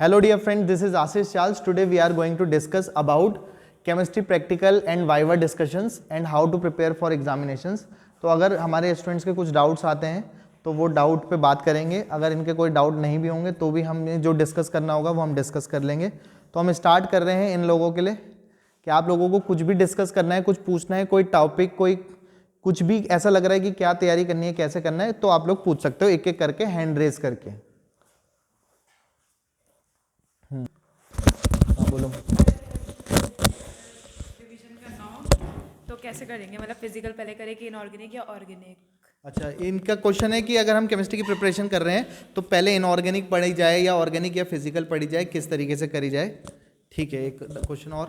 Hello dear friend, this is Ashish Charles. Today we are going to discuss about chemistry practical and viva discussions and how to prepare for examinations. तो अगर हमारे students के कुछ doubts आते हैं तो वो डाउट पे बात करेंगे. अगर इनके कोई डाउट नहीं भी होंगे तो भी हमें जो डिस्कस करना होगा वो हम डिस्कस कर लेंगे. तो हम स्टार्ट कर रहे हैं इन लोगों के लिए कि आप लोगों को कुछ भी डिस्कस करना है, कुछ पूछना है, कोई टॉपिक, कोई कुछ भी ऐसा लग रहा है कि क्या तैयारी करनी है, कैसे करना है, तो आप लोग पूछ सकते हो एक एक करके, हैंड रेज करके. बोलो. रिवीजन करना हो तो कैसे करेंगे? मतलब फिजिकल पहले करें कि इनऑर्गेनिक या ऑर्गेनिक? अच्छा, इनका क्वेश्चन है कि अगर हम केमिस्ट्री की प्रिपरेशन कर रहे हैं तो पहले इनऑर्गेनिक पढ़ी जाए या ऑर्गेनिक या फिजिकल पढ़ी जाए, किस तरीके से करी जाए. ठीक है, एक क्वेश्चन और.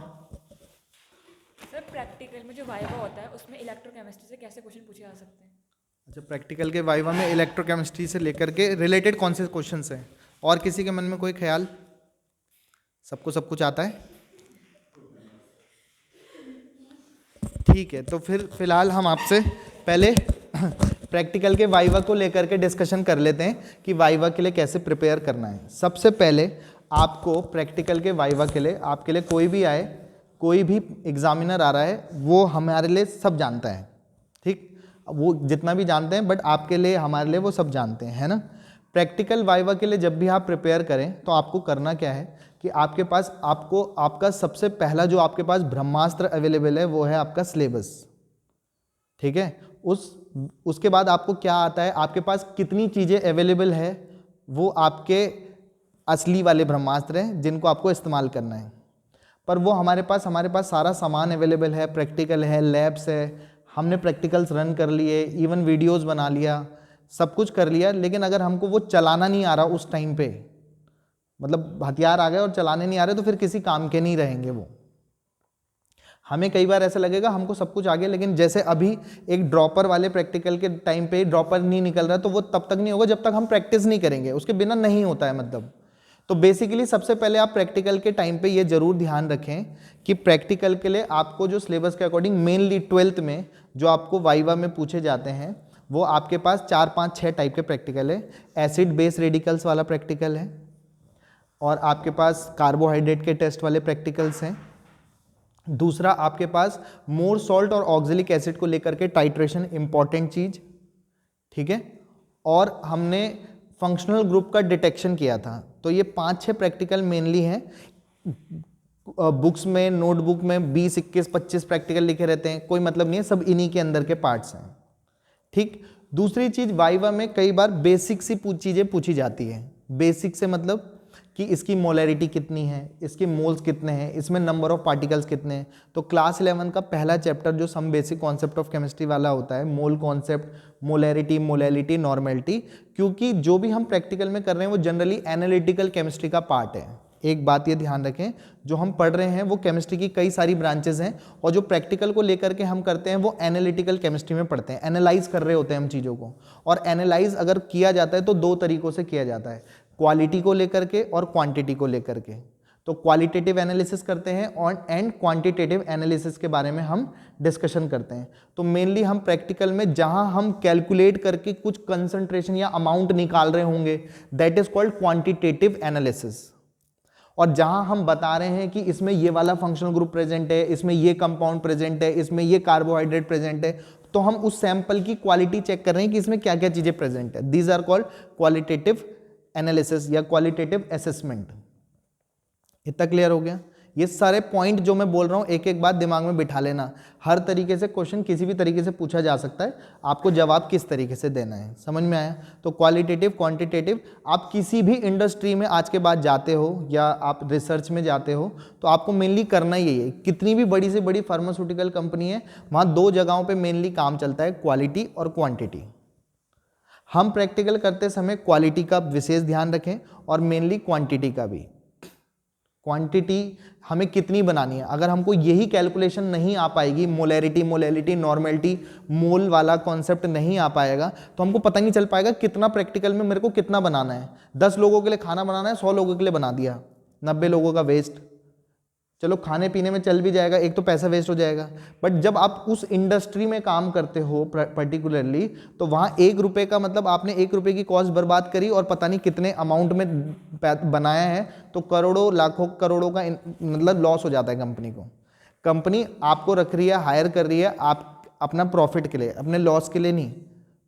सर प्रैक्टिकल में जो वाइवा होता है उसमें इलेक्ट्रोकेमिस्ट्री से कैसे क्वेश्चन पूछे जा सकते हैं? अच्छा, प्रैक्टिकल के वाइवा में इलेक्ट्रोकेमिस्ट्री से लेकर के रिलेटेड कौन से क्वेश्चन हैं? और किसी के मन में कोई ख्याल? सबको सब कुछ आता है? ठीक है, तो फिर फिलहाल हम आपसे पहले प्रैक्टिकल के वाइवा को लेकर के डिस्कशन कर लेते हैं कि वाइवा के लिए कैसे प्रिपेयर करना है. सबसे पहले आपको प्रैक्टिकल के वाइवा के लिए, आपके लिए कोई भी आए, कोई भी एग्जामिनर आ रहा है, वो हमारे लिए सब जानता है. ठीक, वो जितना भी जानते हैं, बट आपके लिए, हमारे लिए वो सब जानते हैं, है ना. प्रैक्टिकल वाइवा के लिए जब भी आप प्रिपेयर करें तो आपको करना क्या है कि आपके पास, आपको आपका सबसे पहला जो आपके पास ब्रह्मास्त्र अवेलेबल है वो है आपका सिलेबस. ठीक है, उसके बाद आपको क्या आता है, आपके पास कितनी चीज़ें अवेलेबल है, वो आपके असली वाले ब्रह्मास्त्र हैं जिनको आपको इस्तेमाल करना है. पर वो हमारे पास सारा सामान अवेलेबल है, प्रैक्टिकल है, लैब्स है, हमने प्रैक्टिकल्स रन कर लिए, इवन वीडियोस बना लिया, सब कुछ कर लिया, लेकिन अगर हमको वो चलाना नहीं आ रहा उस टाइम पे, मतलब हथियार आ गए और चलाने नहीं आ रहे, तो फिर किसी काम के नहीं रहेंगे वो. हमें कई बार ऐसा लगेगा हमको सब कुछ आ गया, लेकिन जैसे अभी एक ड्रॉपर वाले प्रैक्टिकल के टाइम पे ड्रॉपर नहीं निकल रहा, तो वो तब तक नहीं होगा जब तक हम प्रैक्टिस नहीं करेंगे, उसके बिना नहीं होता है मतलब. तो बेसिकली सबसे पहले आप प्रैक्टिकल के टाइम पे ये जरूर ध्यान रखें कि प्रैक्टिकल के लिए आपको जो सिलेबस के अकॉर्डिंग, मेनली 12th में जो आपको वाइवा में पूछे जाते हैं, वो आपके पास 4, 5, 6 टाइप के प्रैक्टिकल है. एसिड बेस रेडिकल्स वाला प्रैक्टिकल है, और आपके पास कार्बोहाइड्रेट के टेस्ट वाले प्रैक्टिकल्स हैं. दूसरा आपके पास मोर सॉल्ट और ऑक्जेलिक एसिड को लेकर के टाइट्रेशन, इंपॉर्टेंट चीज. ठीक है, और हमने फंक्शनल ग्रुप का डिटेक्शन किया था. तो ये 5-6 प्रैक्टिकल मेनली हैं. बुक्स में, नोटबुक में 20, 21, 25 प्रैक्टिकल लिखे रहते हैं, कोई मतलब नहीं है, सब इन्हीं के अंदर के पार्ट्स हैं. ठीक, दूसरी चीज, वाइवा में कई बार बेसिक सी चीजें पूछी जाती है. बेसिक से मतलब कि इसकी मोलैरिटी कितनी है, इसके मोल्स कितने हैं, इसमें नंबर ऑफ पार्टिकल्स कितने हैं. तो क्लास 11 का पहला चैप्टर जो some basic concept of chemistry वाला होता है, mole concept, molarity, molality, normality, क्योंकि जो भी हम प्रैक्टिकल में कर रहे हैं वो जनरली एनालिटिकल केमिस्ट्री का पार्ट है. एक बात ये ध्यान रखें, जो हम पढ़ रहे हैं वो केमिस्ट्री की कई सारी ब्रांचेस हैं, और जो प्रैक्टिकल को लेकर के हम करते हैं वो एनालिटिकल केमिस्ट्री में पढ़ते हैं. एनालाइज कर रहे होते हैं हम चीज़ों को, और एनालाइज अगर किया जाता है तो 2 तरीकों से किया जाता है, क्वालिटी को लेकर के और क्वांटिटी को लेकर के. तो क्वालिटेटिव एनालिसिस करते हैं और एंड क्वांटिटेटिव एनालिसिस के बारे में हम डिस्कशन करते हैं. तो मेनली हम प्रैक्टिकल में जहां हम कैलकुलेट करके कुछ कंसंट्रेशन या अमाउंट निकाल रहे होंगे, that is called quantitative analysis. और जहां हम बता रहे हैं कि इसमें ये वाला फंक्शनल ग्रुप प्रेजेंट है, इसमें ये कंपाउंड प्रेजेंट है, इसमें ये कार्बोहाइड्रेट प्रेजेंट है, तो हम उस सैंपल की क्वालिटी चेक कर रहे हैं कि इसमें क्या क्या चीजें प्रेजेंट है. These are called qualitative analysis या क्वालिटेटिव असेसमेंट. इतना क्लियर हो गया? ये सारे पॉइंट जो मैं बोल रहा हूं, एक एक बात दिमाग में बिठा लेना. हर तरीके से क्वेश्चन किसी भी तरीके से पूछा जा सकता है, आपको जवाब किस तरीके से देना है. समझ में आया? तो क्वालिटेटिव, क्वांटिटेटिव, आप किसी भी इंडस्ट्री में आज के बाद जाते हो या आप रिसर्च में जाते हो तो आपको मेनली करना यही है. कितनी भी बड़ी से बड़ी फार्मास्यूटिकल कंपनी है, वहाँ 2 जगहों पर मेनली काम चलता है, क्वालिटी और क्वान्टिटी. हम प्रैक्टिकल करते समय क्वालिटी का विशेष ध्यान रखें और मेनली क्वांटिटी का भी. क्वांटिटी हमें कितनी बनानी है, अगर हमको यही कैलकुलेशन नहीं आ पाएगी, मोलैरिटी, मोलैलिटी, नॉर्मेलिटी, मोल वाला कॉन्सेप्ट नहीं आ पाएगा, तो हमको पता नहीं चल पाएगा कितना प्रैक्टिकल में मेरे को कितना बनाना है. 10 लोगों के लिए खाना बनाना है, 100 लोगों के लिए बना दिया, 90 लोगों का वेस्ट. चलो खाने पीने में चल भी जाएगा, एक तो पैसा वेस्ट हो जाएगा, बट जब आप उस इंडस्ट्री में काम करते हो पर्टिकुलरली, तो वहाँ 1 रुपये का मतलब आपने 1 रुपये की कॉस्ट बर्बाद करी और पता नहीं कितने अमाउंट में बनाया है, तो करोड़ों लाखों करोड़ों का मतलब लॉस हो जाता है कंपनी को। कंपनी आपको रख रही है, हायर कर रही है आप अपना प्रॉफिट के लिए, अपने लॉस के लिए नहीं।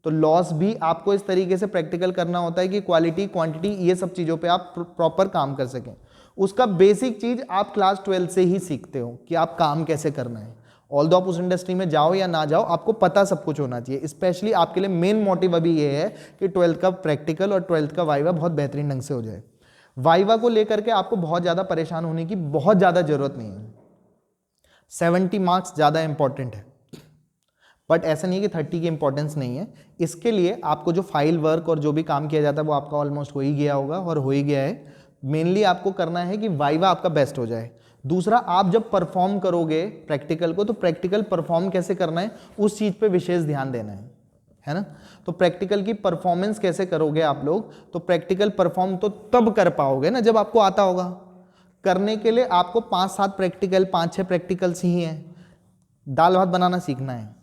तो लॉस भी आपको इस तरीके से प्रैक्टिकल करना होता है कि क्वालिटी क्वांटिटी ये सब चीज़ों पे आप प्रॉपर काम कर सकें। उसका बेसिक चीज़ आप क्लास 12 से ही सीखते हो कि आप काम कैसे करना है। ऑल्दो आप उस इंडस्ट्री में जाओ या ना जाओ, आपको पता सब कुछ होना चाहिए। स्पेशली आपके लिए मेन मोटिव अभी ये है कि 12th का प्रैक्टिकल और 12th का वाइवा बहुत बेहतरीन ढंग से हो जाए। वाइवा को लेकर के आपको बहुत ज़्यादा परेशान होने की बहुत ज़्यादा ज़रूरत नहीं है। 70 मार्क्स ज़्यादा इंपॉर्टेंट है, बट ऐसा नहीं है कि 30 की इंपॉर्टेंस नहीं है। इसके लिए आपको जो फाइल वर्क और जो भी काम किया जाता है वो आपका ऑलमोस्ट हो ही गया होगा और हो ही गया है। मेनली आपको करना है कि वाइवा आपका बेस्ट हो जाए। दूसरा, आप जब परफॉर्म करोगे प्रैक्टिकल को, तो प्रैक्टिकल परफॉर्म कैसे करना है उस चीज़ पे विशेष ध्यान देना है ना। तो प्रैक्टिकल की परफॉर्मेंस कैसे करोगे आप लोग, तो प्रैक्टिकल परफॉर्म तो तब कर पाओगे ना जब आपको आता होगा। करने के लिए आपको 5-7 प्रैक्टिकल, 5-6 प्रैक्टिकल्स ही हैं। दाल भात बनाना सीखना है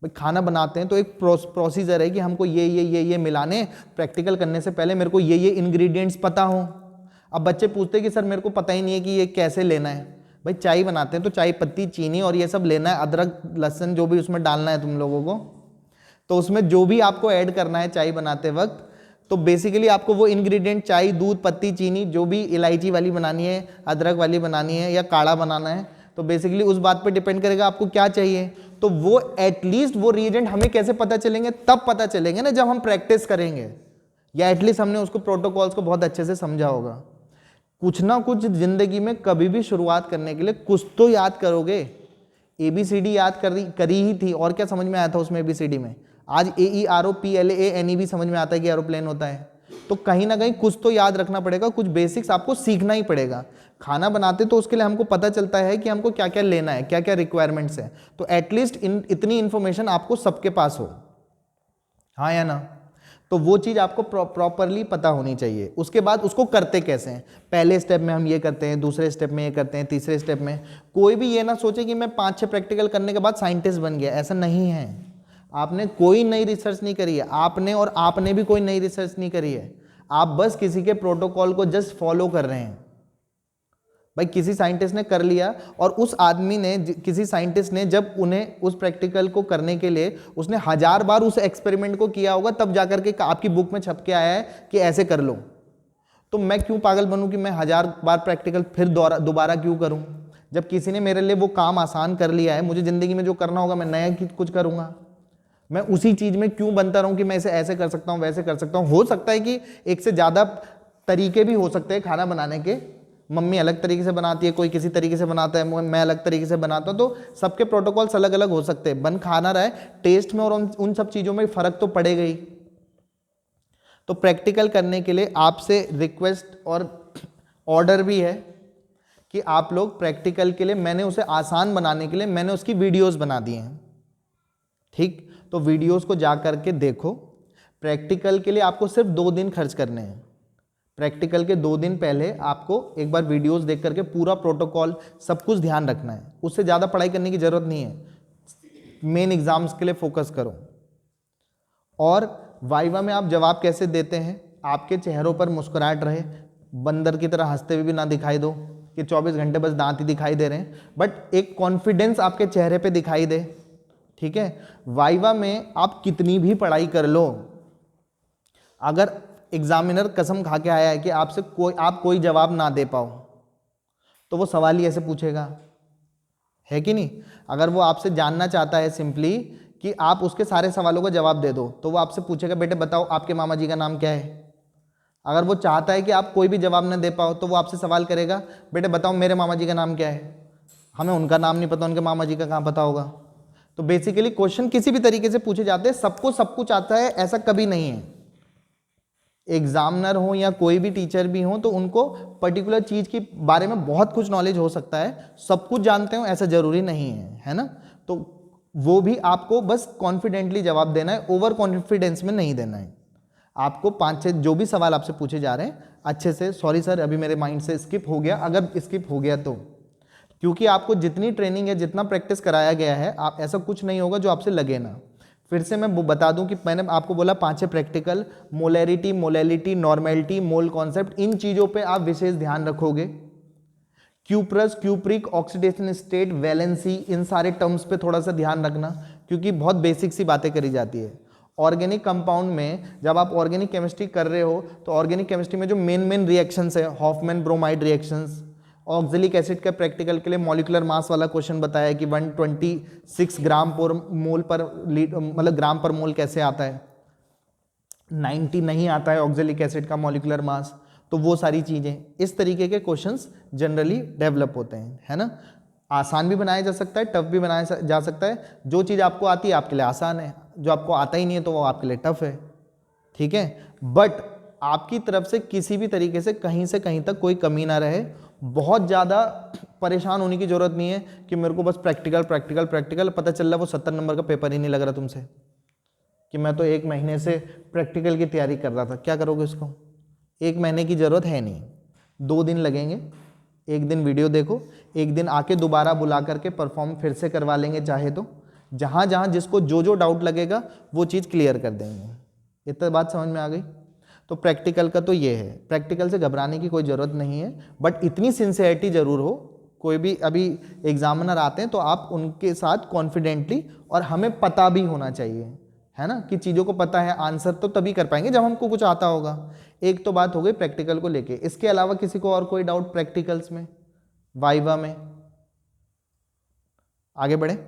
भाई, खाना बनाते हैं तो एक प्रोसीजर है कि हमको ये मिलाने, प्रैक्टिकल करने से पहले मेरे को ये इंग्रेडिएंट्स पता हो। अब बच्चे पूछते हैं कि सर मेरे को पता ही नहीं है कि ये कैसे लेना है। भाई चाय बनाते हैं तो चाय पत्ती, चीनी और ये सब लेना है, अदरक लहसुन जो भी उसमें डालना है तुम लोगों को, तो उसमें जो भी आपको ऐड करना है चाय बनाते वक्त, तो बेसिकली आपको वो इंग्रेडिएंट चाय, दूध, पत्ती, चीनी, जो भी इलायची वाली बनानी है, अदरक वाली बनानी है या काढ़ा बनाना है, तो बेसिकली उस बात पे डिपेंड करेगा आपको क्या चाहिए। तो वो एटलीस्ट वो रिएजेंट हमें कैसे पता चलेंगे, तब पता चलेंगे ना जब हम प्रैक्टिस करेंगे, या एटलीस्ट हमने उसको प्रोटोकॉल्स को बहुत अच्छे से समझा होगा। कुछ ना कुछ जिंदगी में कभी भी शुरुआत करने के लिए कुछ तो याद करोगे। ABCD याद करी ही थी, और क्या समझ में आया था उसमें ABCD में। आज AEROPLANE भी समझ में आता है कि एरोप्लेन होता है। तो कहीं ना कहीं कुछ तो याद रखना पड़ेगा, कुछ बेसिक्स आपको सीखना ही पड़ेगा। खाना बनाते तो उसके लिए हमको पता चलता है कि हमको क्या क्या लेना है, क्या क्या रिक्वायरमेंट्स है, तो एटलीस्ट इतनी इंफॉर्मेशन आपको सबके पास हो, हाँ या ना। तो वो चीज़ आपको प्रॉपरली पता होनी चाहिए। उसके बाद उसको करते कैसे हैं, पहले स्टेप में हम ये करते हैं, दूसरे स्टेप में ये करते हैं, तीसरे स्टेप में। कोई भी ये ना सोचे कि मैं 5-6 प्रैक्टिकल करने के बाद साइंटिस्ट बन गया, ऐसा नहीं है। आपने कोई नई रिसर्च नहीं करी है, आपने भी कोई नई रिसर्च नहीं करी है। आप बस किसी के प्रोटोकॉल को जस्ट फॉलो कर रहे हैं। भाई किसी साइंटिस्ट ने कर लिया, और उस आदमी ने, किसी साइंटिस्ट ने जब उन्हें उस प्रैक्टिकल को करने के लिए उसने 1000 बार उस एक्सपेरिमेंट को किया होगा, तब जाकर के आपकी बुक में छप के आया है कि ऐसे कर लो। तो मैं क्यों पागल बनूं कि मैं 1000 बार प्रैक्टिकल फिर दोबारा क्यों करूं, जब किसी ने मेरे लिए वो काम आसान कर लिया है। मुझे जिंदगी में जो करना होगा मैं नया कुछ करूंगा। मैं उसी चीज में क्यों बनता रहूं कि मैं इसे ऐसे कर सकता हूं, वैसे कर सकता हूं। हो सकता है कि एक से ज्यादा तरीके भी हो सकते हैं खाना बनाने के। मम्मी अलग तरीके से बनाती है, कोई किसी तरीके से बनाता है, मैं अलग तरीके से बनाता हूं। तो सबके प्रोटोकॉल्स अलग अलग हो सकते हैं। बन खाना रहा है, टेस्ट में और उन सब चीजों में फर्क तो पड़ेगा ही। तो प्रैक्टिकल करने के लिए आपसे रिक्वेस्ट और ऑर्डर भी है कि आप लोग प्रैक्टिकल के लिए, मैंने उसे आसान बनाने के लिए मैंने उसकी वीडियोस बना दी हैं, ठीक। तो वीडियोस को जा करके देखो। प्रैक्टिकल के लिए आपको सिर्फ 2 दिन खर्च करने हैं। प्रैक्टिकल के 2 दिन पहले आपको एक बार वीडियोस देख करके पूरा प्रोटोकॉल सब कुछ ध्यान रखना है। उससे ज़्यादा पढ़ाई करने की ज़रूरत नहीं है। मेन एग्जाम्स के लिए फोकस करो। और वाइवा में आप जवाब कैसे देते हैं, आपके चेहरों पर मुस्कुराहट रहे, बंदर की तरह हंसते हुए भी ना दिखाई दो कि 24 घंटे बस दांत ही दिखाई दे रहे हैं, बट एक कॉन्फिडेंस आपके चेहरे पे दिखाई दे, ठीक है। वाइवा में आप कितनी भी पढ़ाई कर लो, अगर एग्जामिनर कसम खा के आया है कि आप कोई जवाब ना दे पाओ, तो वो सवाल ही ऐसे पूछेगा, है कि नहीं। अगर वो आपसे जानना चाहता है सिंपली कि आप उसके सारे सवालों का जवाब दे दो, तो वो आपसे पूछेगा बेटे बताओ आपके मामा जी का नाम क्या है। अगर वो चाहता है कि आप कोई भी जवाब ना दे पाओ, तो वो आपसे सवाल करेगा बेटे बताओ मेरे मामा जी का नाम क्या है। हमें उनका नाम नहीं पता, उनके मामा जी का कहाँ पता होगा। तो बेसिकली क्वेश्चन किसी भी तरीके से पूछे जाते हैं, सबको सब कुछ आता है ऐसा कभी नहीं है। एग्जामिनर हो या कोई भी टीचर भी हो, तो उनको पर्टिकुलर चीज के बारे में बहुत कुछ नॉलेज हो सकता है, सब कुछ जानते हो ऐसा जरूरी नहीं है ना। तो वो भी आपको बस कॉन्फिडेंटली जवाब देना है, ओवर कॉन्फिडेंस में नहीं देना है। आपको 5-6 जो भी सवाल आपसे पूछे जा रहे हैं अच्छे से, सॉरी सर अभी मेरे माइंड से स्किप हो गया, अगर स्किप हो गया तो क्योंकि आपको जितनी ट्रेनिंग है, जितना प्रैक्टिस कराया गया है, आप ऐसा कुछ नहीं होगा जो आपसे लगे ना। फिर से मैं बता दूं कि मैंने आपको बोला 5 practical, molarity, molality, normality, mole concept, इन चीज़ों पे आप विशेष ध्यान रखोगे। Cuprous, cupric, oxidation state, valency, इन सारे टर्म्स पे थोड़ा सा ध्यान रखना, क्योंकि बहुत बेसिक सी बातें करी जाती है। ऑर्गेनिक कंपाउंड में जब आप ऑर्गेनिक केमिस्ट्री कर रहे हो तो ऑर्गेनिक केमिस्ट्री में जो मेन रिएक्शंस है, Hoffmann bromide reactions, oxalic acid का प्रैक्टिकल के लिए मॉलिक्यूलर मास वाला क्वेश्चन बताया है कि 126 ग्राम पर मोल पर मतलब ग्राम पर मोल कैसे आता है, 90 नहीं आता है ऑक्जेलिक एसिड का मॉलिक्यूलर मास। तो वो सारी चीज़ें, इस तरीके के क्वेश्चंस जनरली डेवलप होते हैं, है ना। आसान भी बनाया जा सकता है, टफ भी बनाया जा सकता है। जो चीज़ आपको आती है आपके लिए आसान है, जो आपको आता ही नहीं है तो वो आपके लिए टफ है, ठीक है। बट आपकी तरफ से किसी भी तरीके से कहीं तक कोई कमी ना रहे। बहुत ज़्यादा परेशान होने की ज़रूरत नहीं है कि मेरे को बस प्रैक्टिकल प्रैक्टिकल प्रैक्टिकल, पता चल रहा वो 70 नंबर का पेपर ही नहीं लग रहा तुमसे, कि मैं तो 1 महीने से प्रैक्टिकल की तैयारी कर रहा था। क्या करोगे उसको? 1 महीने की ज़रूरत है नहीं, 2 दिन लगेंगे। 1 दिन वीडियो देखो, 1 दिन आके दोबारा बुला करके परफॉर्म फिर से करवा लेंगे चाहे तो। जहाँ जहाँ जिसको जो डाउट लगेगा वो चीज़ क्लियर कर देंगे। इतना बात समझ में आ गई? तो प्रैक्टिकल का तो ये है, प्रैक्टिकल से घबराने की कोई ज़रूरत नहीं है, बट इतनी सिंसियरिटी ज़रूर हो। कोई भी अभी एग्जामिनर आते हैं तो आप उनके साथ कॉन्फिडेंटली, और हमें पता भी होना चाहिए, है ना, कि चीज़ों को पता है, आंसर तो तभी कर पाएंगे जब हमको कुछ आता होगा। एक तो बात हो गई प्रैक्टिकल को लेके। इसके अलावा किसी को और कोई डाउट प्रैक्टिकल्स में, वाइवा में? आगे बढ़े,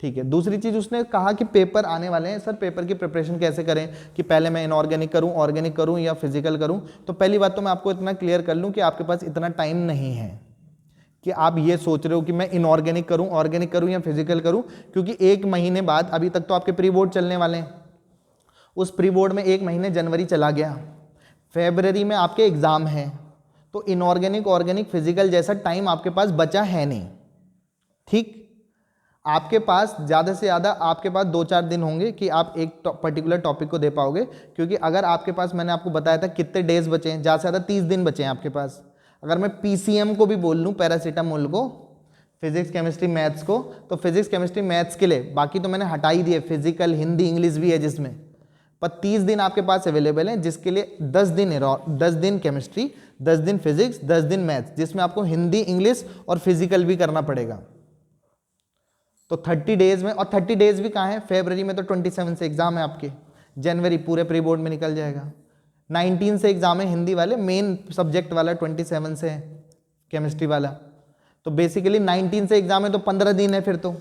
ठीक है। दूसरी चीज उसने कहा कि पेपर आने वाले हैं, सर पेपर की प्रिपरेशन कैसे करें, कि पहले मैं इनऑर्गेनिक करूं, ऑर्गेनिक करूं या फिजिकल करूं। तो पहली बात तो मैं आपको इतना क्लियर कर लूं कि आपके पास इतना टाइम नहीं है कि आप ये सोच रहे हो कि मैं इनऑर्गेनिक करूं, ऑर्गेनिक करूं या फिजिकल करूं, क्योंकि 1 महीने बाद, अभी तक तो आपके प्री बोर्ड चलने वाले हैं, उस प्री बोर्ड में 1 महीने जनवरी चला गया, फेब्रवरी में आपके एग्जाम हैं, तो इनऑर्गेनिक, ऑर्गेनिक, फिजिकल जैसा टाइम आपके पास बचा है नहीं, ठीक। आपके पास ज़्यादा से ज़्यादा आपके पास 2-4 दिन होंगे कि आप एक पर्टिकुलर टॉपिक को दे पाओगे, क्योंकि अगर आपके पास, मैंने आपको बताया था कितने डेज बचे हैं, ज़्यादा से ज़्यादा 30 दिन बचे हैं आपके पास। अगर मैं पीसीएम को भी बोल लूँ, पैरासीटामोल को, फिजिक्स केमिस्ट्री मैथ्स को, तो फिजिक्स केमिस्ट्री मैथ्स के लिए बाकी तो मैंने हटा ही दिए, फिजिकल, हिंदी, इंग्लिश भी है जिसमें, पर 30 दिन आपके पास अवेलेबल हैं, जिसके लिए 10 दिन केमिस्ट्री, 10 दिन फिजिक्स, 10 दिन मैथ्स, जिसमें आपको हिंदी, इंग्लिश और फिजिकल भी करना पड़ेगा। तो 30 डेज में, और 30 डेज भी कहाँ है, फेब्रवरी में तो 27 से एग्जाम है आपके, जनवरी पूरे प्री बोर्ड में निकल जाएगा, 19 से एग्जाम है हिंदी वाले, मेन सब्जेक्ट वाला 27 से है केमिस्ट्री वाला। तो बेसिकली 19 से एग्जाम है, तो 15 दिन है फिर तो।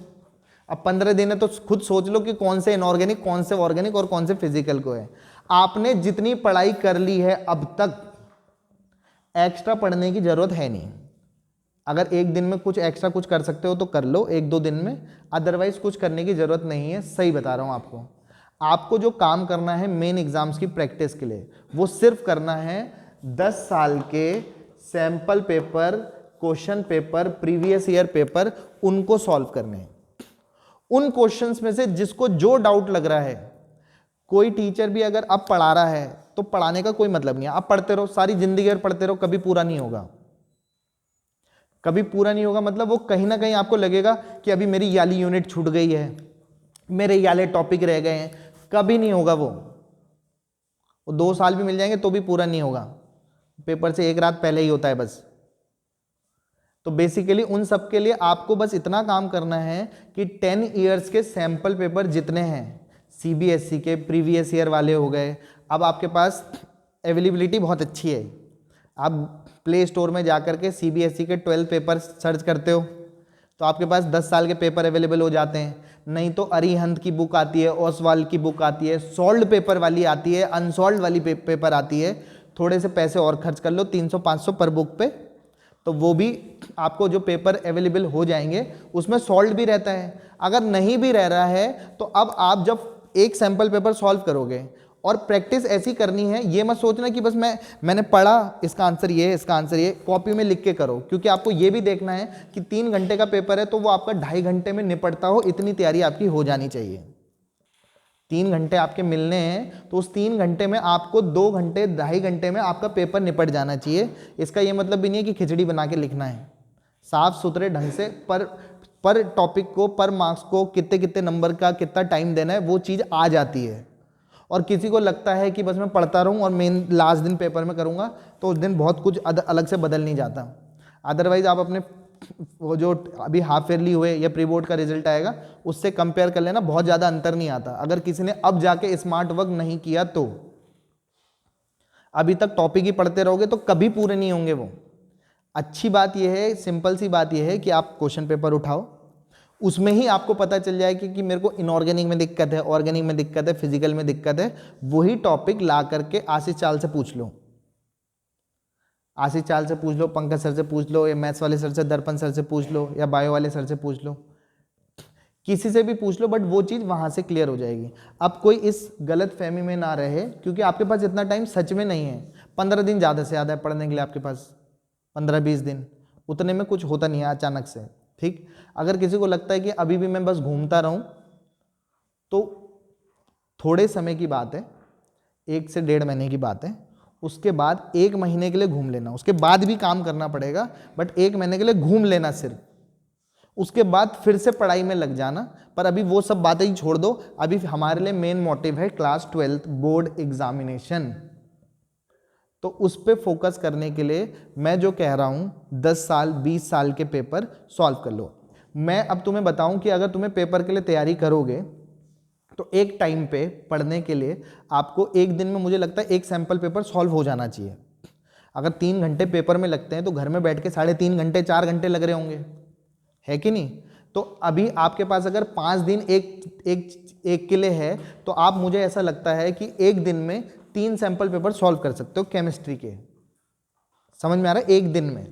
अब 15 दिन है तो खुद सोच लो कि कौन से इनऑर्गेनिक, कौन से ऑर्गेनिक और कौन से फिजिकल को है। आपने जितनी पढ़ाई कर ली है अब तक, एक्स्ट्रा पढ़ने की जरूरत है नहीं। अगर 1 दिन में कुछ एक्स्ट्रा कुछ कर सकते हो तो कर लो, 1-2 दिन में, अदरवाइज कुछ करने की जरूरत नहीं है। सही बता रहा हूं आपको। आपको जो काम करना है मेन एग्जाम्स की प्रैक्टिस के लिए, वो सिर्फ करना है 10 साल के sample paper, question paper, previous year paper, उनको सॉल्व करने हैं। उन क्वेश्चंस में से जिसको जो डाउट लग रहा है, कोई टीचर भी अगर अब पढ़ा रहा है तो पढ़ाने का कोई मतलब नहीं है, आप पढ़ते रहो, सारी जिंदगी भर पढ़ते रहो, कभी पूरा नहीं होगा। कभी पूरा नहीं होगा मतलब वो कहीं ना कहीं आपको लगेगा कि अभी मेरी ये वाली यूनिट छूट गई है, मेरे ये वाले टॉपिक रह गए हैं, कभी नहीं होगा वो 2 साल भी मिल जाएंगे तो भी पूरा नहीं होगा। पेपर से 1 रात पहले ही होता है बस। तो बेसिकली उन सब के लिए आपको बस इतना काम करना है कि 10 ईयर्स के सैंपल पेपर जितने हैं, सीबीएसई के प्रीवियस ईयर वाले हो गए, अब आपके पास अवेलेबिलिटी बहुत अच्छी है। आप प्ले स्टोर में जाकर के सीबीएसई के 12 पेपर सर्च करते हो तो आपके पास 10 साल के पेपर अवेलेबल हो जाते हैं। नहीं तो अरिहंत की बुक आती है, ओसवाल की बुक आती है, सॉल्व्ड पेपर वाली आती है, अनसॉल्व्ड वाली पेपर आती है। थोड़े से पैसे और खर्च कर लो, 300-500 पर बुक पे, तो वो भी आपको जो पेपर अवेलेबल हो जाएंगे उसमें सॉल्व्ड भी रहता है। अगर नहीं भी रह रहा है तो अब आप जब एक सैंपल पेपर सॉल्व करोगे, और प्रैक्टिस ऐसी करनी है, ये मत सोचना कि बस मैंने पढ़ा, इसका आंसर ये है, इसका आंसर ये, कॉपी में लिख के करो, क्योंकि आपको ये भी देखना है कि 3 घंटे का पेपर है तो वो आपका 2.5 घंटे में निपटता हो, इतनी तैयारी आपकी हो जानी चाहिए। 3 घंटे आपके मिलने हैं तो उस 3 घंटे में आपको 2 घंटे, 2.5 घंटे में आपका पेपर निपट जाना चाहिए। इसका ये मतलब भी नहीं है कि खिचड़ी बना के लिखना है, साफ सुथरे ढंग से पर टॉपिक को, पर मार्क्स को कितने कितने नंबर का कितना टाइम देना है वो चीज़ आ जाती है। और किसी को लगता है कि बस मैं पढ़ता रहूं और मेन लास्ट दिन पेपर में करूंगा, तो उस दिन बहुत कुछ अलग से बदल नहीं जाता। अदरवाइज आप अपने वो जो अभी हाफ ईयरली हुए या प्री बोर्ड का रिजल्ट आएगा उससे कंपेयर कर लेना, बहुत ज़्यादा अंतर नहीं आता। अगर किसी ने अब जाके स्मार्ट वर्क नहीं किया तो अभी तक टॉपिक ही पढ़ते रहोगे तो कभी पूरे नहीं होंगे वो। अच्छी बात यह है, सिंपल सी बात यह है कि आप क्वेश्चन पेपर उठाओ, उसमें ही आपको पता चल जाए कि मेरे को इनऑर्गेनिक में दिक्कत है, ऑर्गेनिक में दिक्कत है, फिजिकल में दिक्कत है। वही टॉपिक ला करके आशीष चाल से पूछ लो, आशीष चाल से पूछ लो, पंकज सर से पूछ लो, या मैथ्स वाले सर से, दर्पण सर से पूछ लो, या बायो वाले सर से पूछ लो, किसी से भी पूछ लो, बट वो चीज़ वहाँ से क्लियर हो जाएगी। अब कोई इस गलत फहमी में ना रहे, क्योंकि आपके पास इतना टाइम सच में नहीं है। 15 दिन ज़्यादा से ज़्यादा है पढ़ने के लिए आपके पास, 15-20 दिन, उतने में कुछ होता नहीं है अचानक से। ठीक, अगर किसी को लगता है कि अभी भी मैं बस घूमता रहूं, तो थोड़े समय की बात है, 1 से 1.5 महीने की बात है। उसके बाद 1 महीने के लिए घूम लेना, उसके बाद भी काम करना पड़ेगा, बट 1 महीने के लिए घूम लेना सिर्फ। उसके बाद फिर से पढ़ाई में लग जाना। पर अभी वो सब बातें ही छोड़ दो, अभी हमारे लिए मेन मोटिव है क्लास 12 बोर्ड एग्जामिनेशन। तो उस पर फोकस करने के लिए मैं जो कह रहा हूँ 10 साल 20 साल के पेपर सॉल्व कर लो। मैं अब तुम्हें बताऊं कि अगर तुम्हें पेपर के लिए तैयारी करोगे तो एक टाइम पे पढ़ने के लिए आपको एक दिन में मुझे लगता है एक सैम्पल पेपर सॉल्व हो जाना चाहिए। अगर 3 घंटे पेपर में लगते हैं तो घर में बैठ के 3.5 घंटे 4 घंटे लग रहे होंगे, है कि नहीं? तो अभी आपके पास अगर 5 दिन एक के लिए है तो आप, मुझे ऐसा लगता है कि एक दिन में 3 सैंपल पेपर सॉल्व कर सकते हो केमिस्ट्री के। समझ में आ रहा है? एक दिन में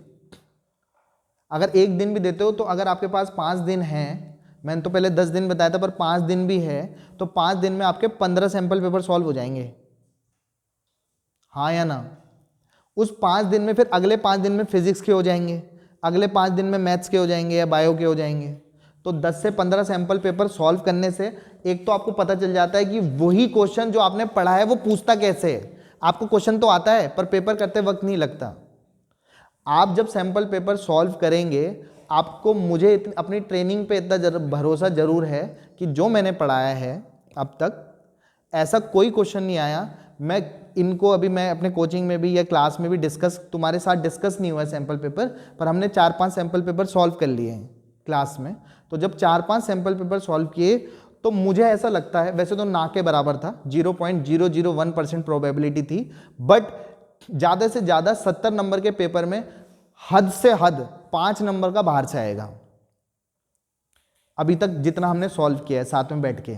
अगर एक दिन भी देते हो तो अगर आपके पास 5 दिन हैं, मैंने तो पहले 10 दिन बताया था पर 5 दिन भी है, तो 5 दिन में आपके 15 सैंपल पेपर सॉल्व हो जाएंगे, हाँ या ना? उस 5 दिन में फिर अगले 5 दिन में फिजिक्स के हो जाएंगे, अगले 5 दिन में मैथ्स के हो जाएंगे या बायो के हो जाएंगे। तो 10 से 15 सैंपल पेपर सॉल्व करने से एक तो आपको पता चल जाता है कि वही क्वेश्चन जो आपने पढ़ा है वो पूछता कैसे है। आपको क्वेश्चन तो आता है पर पेपर करते वक्त नहीं लगता। आप जब सैंपल पेपर सॉल्व करेंगे, आपको, मुझे अपनी ट्रेनिंग पे इतना भरोसा जरूर है कि जो मैंने पढ़ाया है अब तक ऐसा कोई क्वेश्चन नहीं आया। मैं इनको अभी मैं अपने कोचिंग में भी या क्लास में भी तुम्हारे साथ डिस्कस नहीं हुआ है सैंपल पेपर, पर हमने 4-5 सैंपल पेपर सॉल्व कर लिए हैं क्लास में। तो जब 4-5 सैंपल पेपर सॉल्व किए तो मुझे ऐसा लगता है, वैसे तो ना के बराबर था, 0.001% प्रोबेबिलिटी थी, बट ज़्यादा से ज़्यादा 70 नंबर के पेपर में हद से हद 5 नंबर का बाहर से आएगा अभी तक जितना हमने सॉल्व किया है साथ में बैठ के,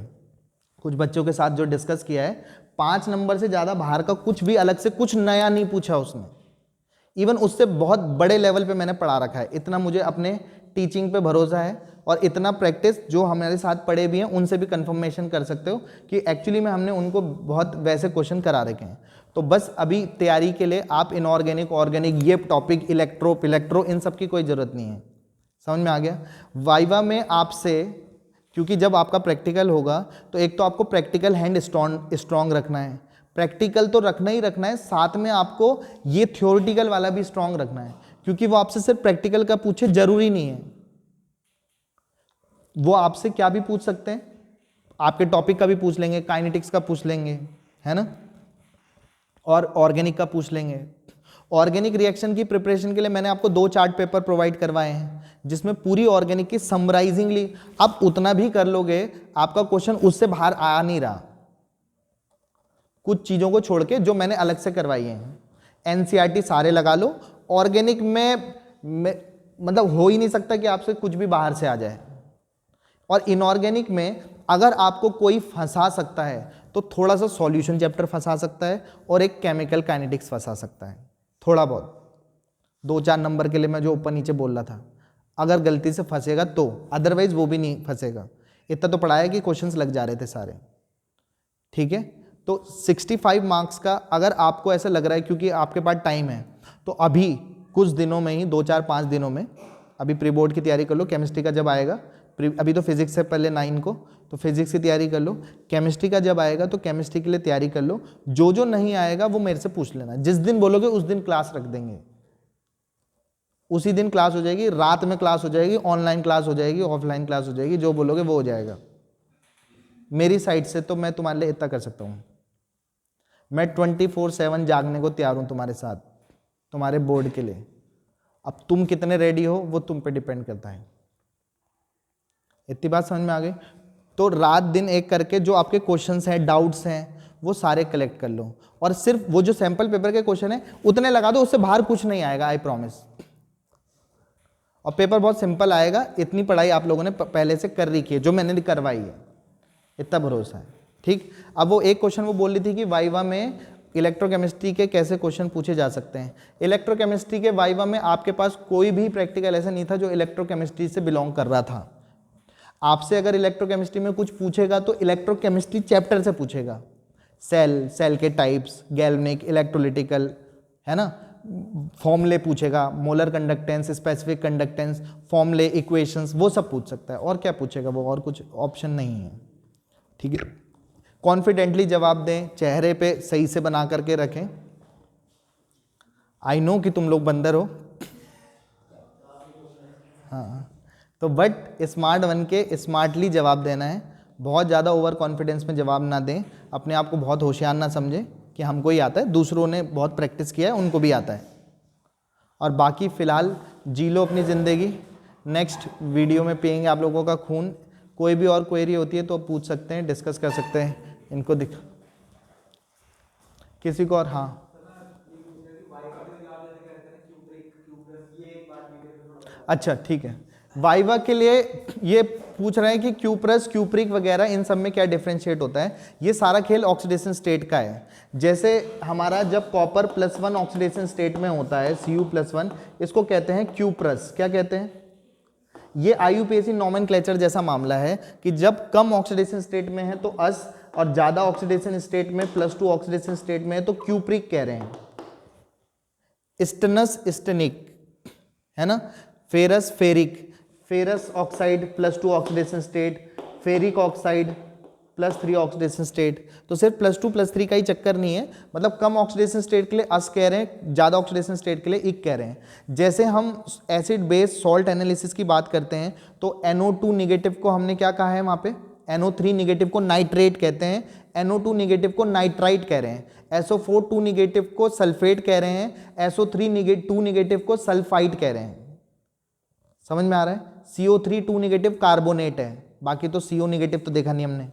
कुछ बच्चों के साथ जो डिस्कस किया है। 5 नंबर से ज़्यादा बाहर का कुछ भी अलग से कुछ नया नहीं पूछा उसने। इवन उससे बहुत बड़े लेवल पे मैंने पढ़ा रखा है, इतना मुझे अपने टीचिंग पे भरोसा है, और इतना प्रैक्टिस जो हमारे साथ पढ़े भी हैं उनसे भी कंफर्मेशन कर सकते हो कि एक्चुअली में हमने उनको बहुत वैसे क्वेश्चन करा रखे हैं। तो बस अभी तैयारी के लिए आप इनऑर्गेनिक, ऑर्गेनिक, ये टॉपिक, इलेक्ट्रो इन सब की कोई ज़रूरत नहीं है। समझ में आ गया? वाइवा में आपसे, क्योंकि जब आपका प्रैक्टिकल होगा तो एक तो आपको प्रैक्टिकल हैंड स्ट्रॉन्ग रखना है, प्रैक्टिकल तो रखना ही रखना है, साथ में आपको ये थ्योरेटिकल वाला भी स्ट्रॉन्ग रखना है, क्योंकि वो आपसे सिर्फ प्रैक्टिकल का पूछे जरूरी नहीं है, वो आपसे क्या भी पूछ सकते हैं, आपके टॉपिक का भी पूछ लेंगे, काइनेटिक्स का पूछ लेंगे, है ना, और ऑर्गेनिक का पूछ लेंगे। ऑर्गेनिक रिएक्शन की प्रिपरेशन के लिए मैंने आपको 2 चार्ट पेपर प्रोवाइड करवाए हैं जिसमें पूरी ऑर्गेनिक की समराइजिंगली, आप उतना भी कर लोगे आपका क्वेश्चन उससे बाहर आ नहीं रहा, कुछ चीजों को छोड़ के जो मैंने अलग से करवाई हैं। एनसीईआरटी सारे लगा लो, ऑर्गेनिक में मतलब हो ही नहीं सकता कि आपसे कुछ भी बाहर से आ जाए। और इनऑर्गेनिक में अगर आपको कोई फंसा सकता है तो थोड़ा सा सॉल्यूशन चैप्टर फंसा सकता है और एक केमिकल काइनेटिक्स फंसा सकता है, थोड़ा बहुत 2-4 नंबर के लिए मैं जो ऊपर नीचे बोल रहा था, अगर गलती से फंसेगा तो, अदरवाइज वो भी नहीं फंसेगा। इतना तो पढ़ाया कि क्वेश्चंस लग जा रहे थे सारे, ठीक है। तो 65 मार्क्स का अगर आपको ऐसा लग रहा है, क्योंकि आपके पास टाइम है, तो अभी कुछ दिनों में ही 2-4-5 दिनों में अभी प्री बोर्ड की तैयारी कर लो। केमिस्ट्री का जब आएगा, अभी तो फिजिक्स से पहले 9 को, तो फिजिक्स की तैयारी कर लो। केमिस्ट्री का जब आएगा तो केमिस्ट्री के लिए तैयारी कर लो। जो नहीं आएगा वो मेरे से पूछ लेना, जिस दिन बोलोगे उस दिन क्लास रख देंगे। उसी दिन क्लास हो जाएगी, रात में क्लास हो जाएगी, ऑनलाइन क्लास हो जाएगी, ऑफलाइन क्लास हो जाएगी, जो बोलोगे वो हो जाएगा। मेरी साइड से तो मैं तुम्हारे लिए इतना कर सकता हूँ, मैं 24/7 जागने को तैयार हूँ तुम्हारे साथ, तुम्हारे बोर्ड के लिए। अब तुम कितने रेडी हो वो तुम पे डिपेंड करता है। इतनी बात समझ में आ गई? तो रात दिन एक करके जो आपके क्वेश्चंस हैं, डाउट्स हैं, वो सारे कलेक्ट कर लो, और सिर्फ वो जो सैंपल पेपर के क्वेश्चन है उतने लगा दो, उससे बाहर कुछ नहीं आएगा, आई प्रॉमिस। और पेपर बहुत सिंपल आएगा, इतनी पढ़ाई आप लोगों ने पहले से कर रखी है, जो मैंने करवाई है, इतना भरोसा है। ठीक, अब वो एक क्वेश्चन वो बोल रही थी कि वाइवा में इलेक्ट्रोकेमिस्ट्री के कैसे क्वेश्चन पूछे जा सकते हैं। इलेक्ट्रोकेमिस्ट्री के वाइवा में आपके पास कोई भी प्रैक्टिकल ऐसा नहीं था जो इलेक्ट्रोकेमिस्ट्री से बिलोंग कर रहा था। आपसे अगर इलेक्ट्रोकेमिस्ट्री में कुछ पूछेगा तो इलेक्ट्रोकेमिस्ट्री चैप्टर से पूछेगा, सेल, सेल के टाइप्स, गैल्वेनिक, इलेक्ट्रोलिटिकल, है ना, फॉर्मूले पूछेगा, मोलर कंडक्टेंस, स्पेसिफिक कंडक्टेंस, फॉर्मूले, इक्वेशंस, वो सब पूछ सकता है। और क्या पूछेगा वो, और कुछ ऑप्शन नहीं है। ठीक है, कॉन्फिडेंटली जवाब दें, चेहरे पे सही से बना करके रखें। आई नो कि तुम लोग बंदर हो, हाँ, तो बट स्मार्ट बन के स्मार्टली जवाब देना है। बहुत ज़्यादा ओवर कॉन्फिडेंस में जवाब ना दें, अपने आप को बहुत होशियार ना समझें कि हमको ही आता है, दूसरों ने बहुत प्रैक्टिस किया है, उनको भी आता है। और बाकी फ़िलहाल जी लो अपनी ज़िंदगी, नेक्स्ट वीडियो में पिएंगे आप लोगों का खून। कोई भी और क्वेरी होती है तो पूछ सकते हैं, डिस्कस कर सकते हैं, इनको दिख किसी को। और हाँ, अच्छा ठीक है, वाइवा के लिए ये पूछ रहे हैं कि क्यूप्रस, क्यूप्रिक वगैरह इन सब में क्या डिफरेंशिएट होता है। ये सारा खेल ऑक्सीडेशन स्टेट का है। जैसे हमारा जब कॉपर +1 ऑक्सीडेशन स्टेट में होता है, Cu+1, इसको कहते हैं क्यूप्रस। क्या कहते हैं? ये IUPAC नॉमेनक्लेचर जैसा मामला है कि जब कम ऑक्सीडेशन स्टेट में है तो अस, और ज़्यादा ऑक्सीडेशन स्टेट में +2 ऑक्सीडेशन स्टेट में है तो क्यूप्रिक कह रहे हैं। स्टेनस, स्टेनिक, है ना, ferrous, ferric, ferrous oxide +2 oxidation state, ferric oxide +3 oxidation state. तो सिर्फ +2 +3 का ही चक्कर नहीं है, मतलब कम ऑक्सीडेशन स्टेट के लिए अस कह रहे हैं, ज़्यादा ऑक्सीडेशन स्टेट के लिए इक कह रहे हैं। जैसे हम एसिड बेस सॉल्ट एनालिसिस की बात करते हैं तो NO2 निगेटिव को हमने क्या कहा है वहाँ पे, NO3 निगेटिव को नाइट्रेट कहते हैं, NO2 निगेटिव को नाइट्राइट कह रहे हैं, SO4 2 निगेटिव को सल्फेट कह रहे हैं, SO3 2 निगेटिव को सल्फाइट कह रहे हैं। समझ में आ रहा है? CO3 2 निगेटिव कार्बोनेट है, बाकी तो CO निगेटिव तो देखा नहीं हमने।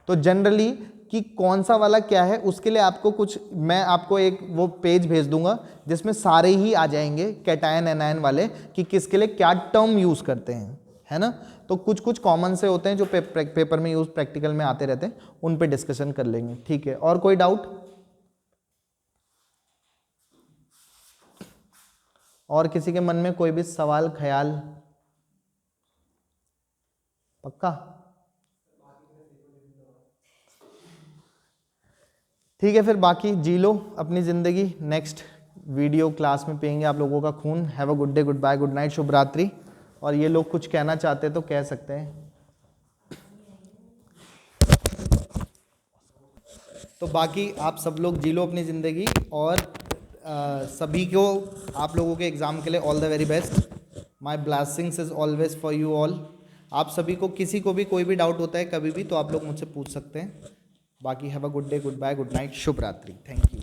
तो जनरली कि कौन सा वाला क्या है उसके लिए आपको कुछ, मैं आपको एक वो पेज भेज दूंगा जिसमें सारे ही आ जाएंगे कैटायन एनायन वाले कि किसके लिए क्या टर्म यूज़ करते हैं, है ना। तो कुछ कुछ कॉमन से होते हैं जो पेपर में यूज, प्रैक्टिकल में आते रहते हैं, उन पे डिस्कशन कर लेंगे। ठीक है, और कोई डाउट? और किसी के मन में कोई भी सवाल, ख्याल? पक्का? ठीक है, फिर बाकी जी लो अपनी ज़िंदगी। नेक्स्ट वीडियो क्लास में पिएंगे आप लोगों का खून। Have a good day, goodbye, good night, शुभ रात्रि। और ये लोग कुछ कहना चाहते हैं तो कह सकते हैं। तो बाकी आप सब लोग जी लो अपनी ज़िंदगी, और सभी को आप लोगों के एग्ज़ाम के लिए all the very best. My blessings is always for you all. आप सभी को, किसी को भी कोई भी डाउट होता है कभी भी तो आप लोग मुझसे पूछ सकते हैं। बाकी have a good day, goodbye, good night, शुभ रात्रि। Thank you.